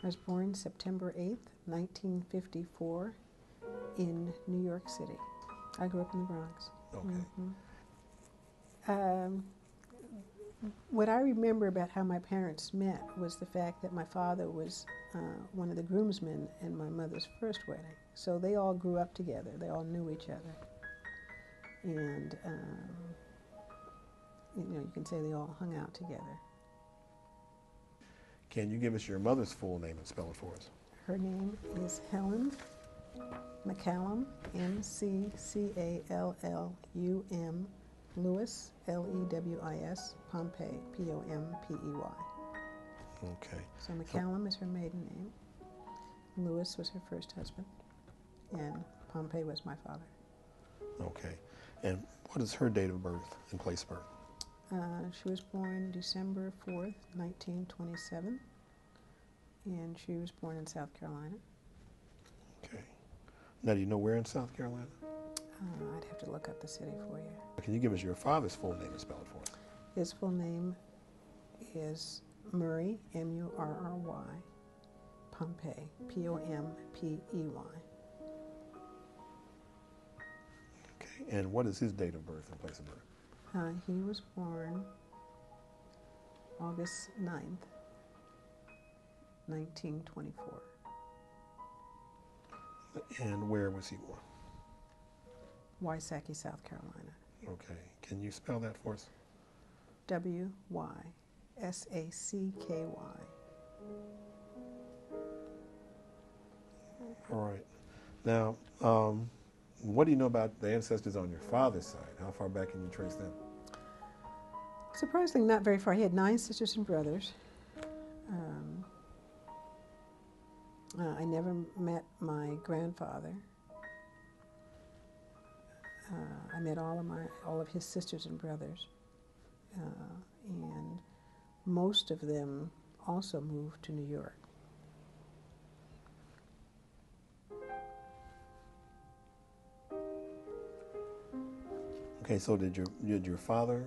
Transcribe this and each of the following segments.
I was born September 8th, 1954, in New York City. I grew up in the Bronx. Okay. What I remember about how my parents met was the fact that my father was one of the groomsmen in my mother's first wedding. So they all grew up together. They all knew each other. And, you can say they all hung out together. Can you give us your mother's full name and spell it for us? Her name is Helen McCallum, McCallum, Lewis, Lewis, Pompey, Pompey. Okay. So McCallum is her maiden name. Lewis was her first husband, and Pompey was my father. Okay. And what is her date of birth and place of birth? She was born December 4th, 1927, and she was born in South Carolina. Okay. Now, do you know where in South Carolina? I'd have to look up the city for you. Can you give us your father's full name and spell it for us? His full name is Murray, M-U-R-R-Y, Pompey, P-O-M-P-E-Y. Okay. And what is his date of birth and place of birth? He was born August 9th, 1924. And where was he born? Wysocki, South Carolina. Okay. Can you spell that for us? W-Y-S-A-C-K-Y. All right. Now, what do you know about the ancestors on your father's side? How far back can you trace them? Surprisingly, not very far. He had 9 sisters and brothers. I never met my grandfather. I met all of his sisters and brothers, and most of them also moved to New York. Okay, so did your father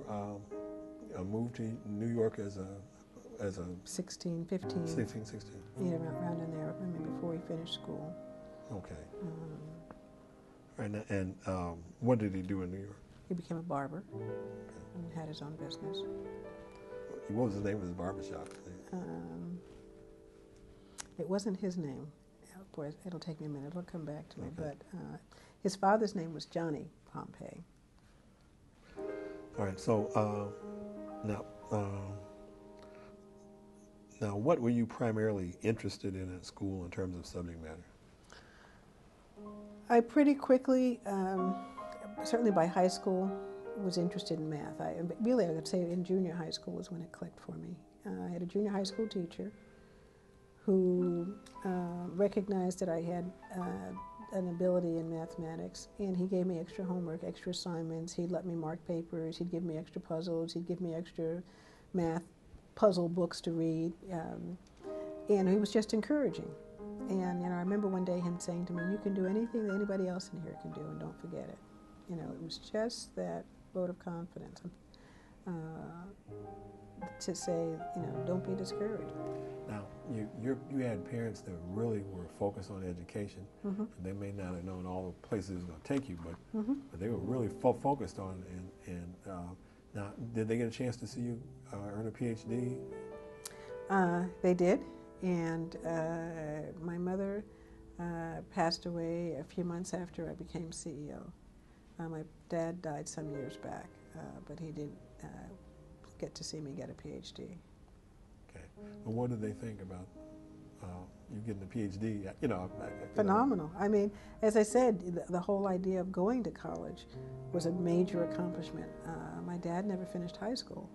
move to New York as a 16, 15. 16, 16? Yeah, around in there, I mean, before he finished school. Okay. And what did he do in New York? He became a barber and had his own business. What was the name of his barbershop? It wasn't his name. Boy, it'll take me a minute. It'll come back to me. Okay. But his father's name was Johnny Pompey. All right. So now, what were you primarily interested in at school in terms of subject matter? I pretty quickly, certainly by high school, was interested in math. I would say in junior high school was when it clicked for me. I had a junior high school teacher who recognized that I had an ability in mathematics, and he gave me extra homework, extra assignments. He'd let me mark papers. He'd give me extra puzzles. He'd give me extra math puzzle books to read, and he was just encouraging. And I remember one day him saying to me, "You can do anything that anybody else in here can do, and don't forget it." It was just that vote of confidence to say, don't be discouraged. Now, you had parents that really were focused on education, Mm-hmm. and they may not have known all the places it was going to take you, but they were really focused on it. And now, did they get a chance to see you earn a PhD? They did, and my mother passed away a few months after I became CEO. My dad died some years back, but he did get to see me get a PhD. Okay. And what did they think about you getting a PhD? Phenomenal. I mean, as I said, the whole idea of going to college was a major accomplishment. My dad never finished high school,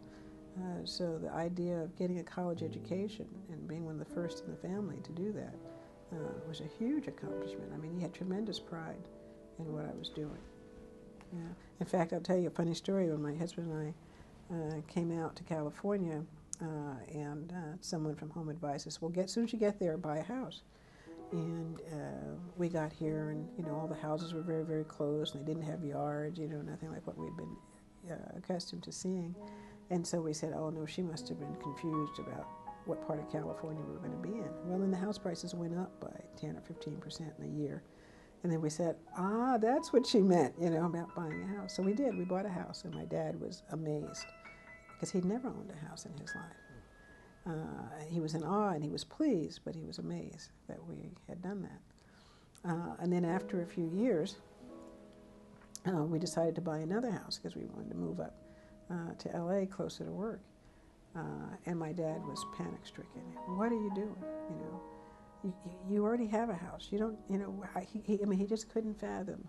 so the idea of getting a college education and being one of the first in the family to do that was a huge accomplishment. I mean, he had tremendous pride in what I was doing. Yeah. In fact, I'll tell you a funny story. When my husband and I came out to California, and someone from Home Advice says, "Well, as soon as you get there, buy a house." And we got here, and all the houses were very, very close, and they didn't have yards, nothing like what we'd been accustomed to seeing. And so we said, "Oh no, she must have been confused about what part of California we were going to be in. Well, then the house prices went up by 10 or 15% in a year. And then we said, that's what she meant, about buying a house. So we did. We bought a house, and my dad was amazed because he'd never owned a house in his life. He was in awe and he was pleased, but he was amazed that we had done that. And then after a few years, we decided to buy another house because we wanted to move up to LA closer to work. And my dad was panic-stricken. What are you doing? You already have a house. You don't, he just couldn't fathom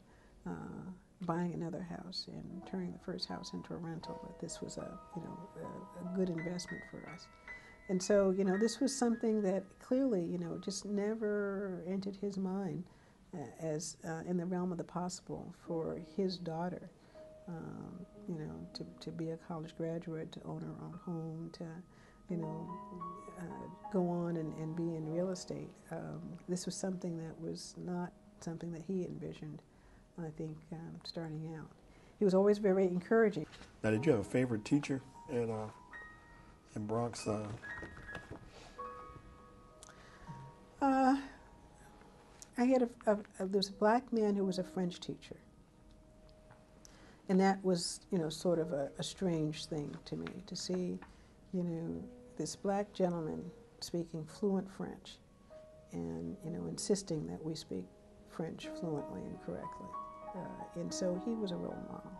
buying another house and turning the first house into a rental. That this was a good investment for us. And so, this was something that clearly, just never entered his mind as in the realm of the possible for his daughter, to be a college graduate, to own her own home, to, go on and be in real estate. This was something that was not something that he envisioned, I think, starting out. He was always very encouraging. Now, did you have a favorite teacher in Bronx? I had there was a black man who was a French teacher. And that was, sort of a strange thing to me, to see, this black gentleman speaking fluent French and, insisting that we speak French fluently and correctly. And so he was a role model,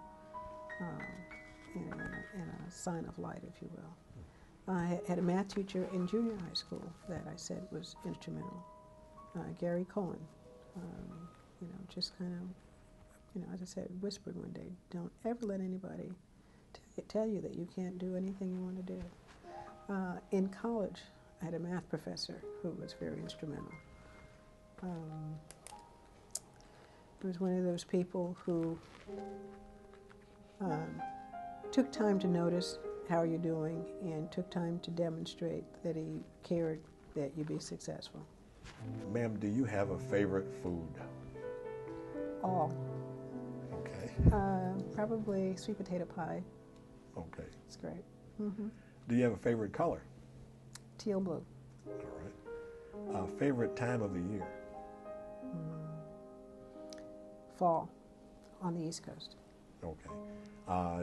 and a sign of light, if you will. I had a math teacher in junior high school that I said was instrumental, Gary Cohen. Just kind of, as I said, whispered one day, don't ever let anybody tell you that you can't do anything you want to do. In college, I had a math professor who was very instrumental. He was one of those people who took time to notice how you're doing and took time to demonstrate that he cared that you be successful. Ma'am, do you have a favorite food? All. Okay. Probably sweet potato pie. Okay. It's great. Mm-hmm. Do you have a favorite color? Teal blue. All right. Favorite time of the year? Fall on the East Coast. Okay.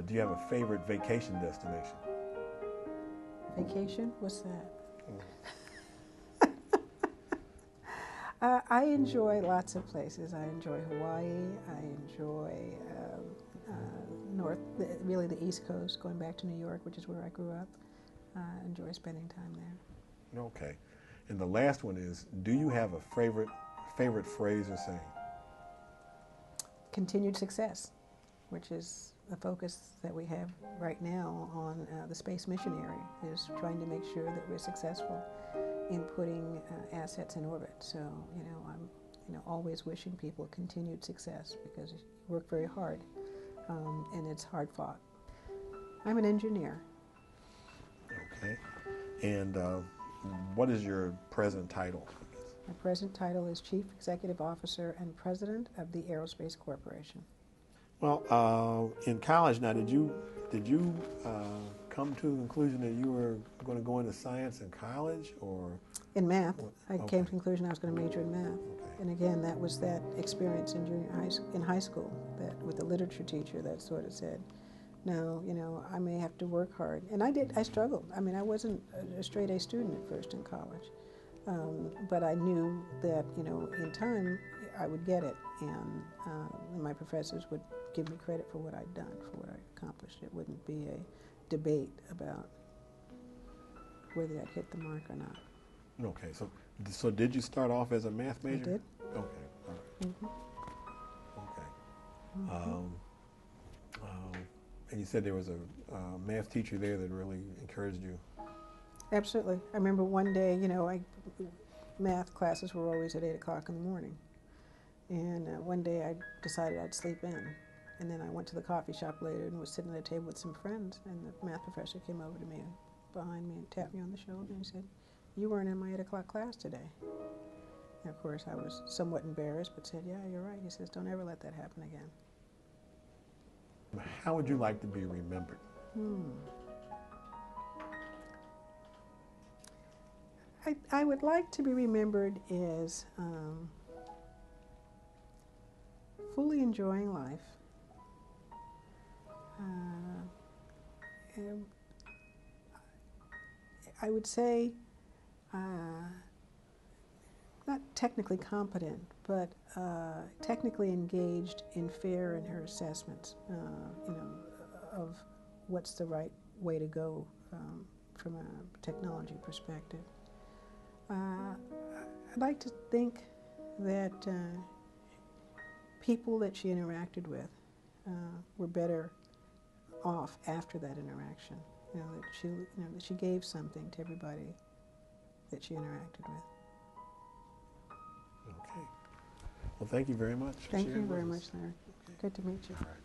Do you have a favorite vacation destination? Vacation? What's that? I enjoy lots of places. I enjoy Hawaii. I enjoy really the East Coast, going back to New York, which is where I grew up. I enjoy spending time there. Okay. And the last one is, do you have a favorite phrase or saying? Continued success, which is the focus that we have right now on the space mission area, is trying to make sure that we're successful in putting assets in orbit. So, I'm always wishing people continued success because you work very hard, and it's hard fought. I'm an engineer. Okay. And what is your present title? My present title is Chief Executive Officer and President of the Aerospace Corporation. Well, in college now, did you come to the conclusion that you were going to go into science in college, or? In math. I Okay. came to the conclusion I was going to major in math. Okay. And again, that was that experience in high school, that with the literature teacher that sort of said, no, I may have to work hard. And I struggled. I mean, I wasn't a straight A student at first in college. But I knew that, in time, I would get it. And my professors would give me credit for what I'd done, for what I accomplished. It wouldn't be a debate about whether I'd hit the mark or not. Okay, so did you start off as a math major? I did. Okay, all right. Mm-hmm. Okay. Mm-hmm. And you said there was a math teacher there that really encouraged you. Absolutely. I remember one day, math classes were always at 8 o'clock in the morning. And one day I decided I'd sleep in. And then I went to the coffee shop later and was sitting at a table with some friends. And the math professor came over to me behind me and tapped me on the shoulder and he said, "You weren't in my 8 o'clock class today." And of course I was somewhat embarrassed, but said, "Yeah, you're right." He says, "Don't ever let that happen again." How would you like to be remembered? I would like to be remembered as fully enjoying life. And I would say not technically competent, but technically engaged and fair in her assessments, of what's the right way to go from a technology perspective. I'd like to think that people that she interacted with were better off after that interaction. That she gave something to everybody that she interacted with. Okay. Well, thank you very much. Thank you very much, Larry. Okay. Good to meet you. All right.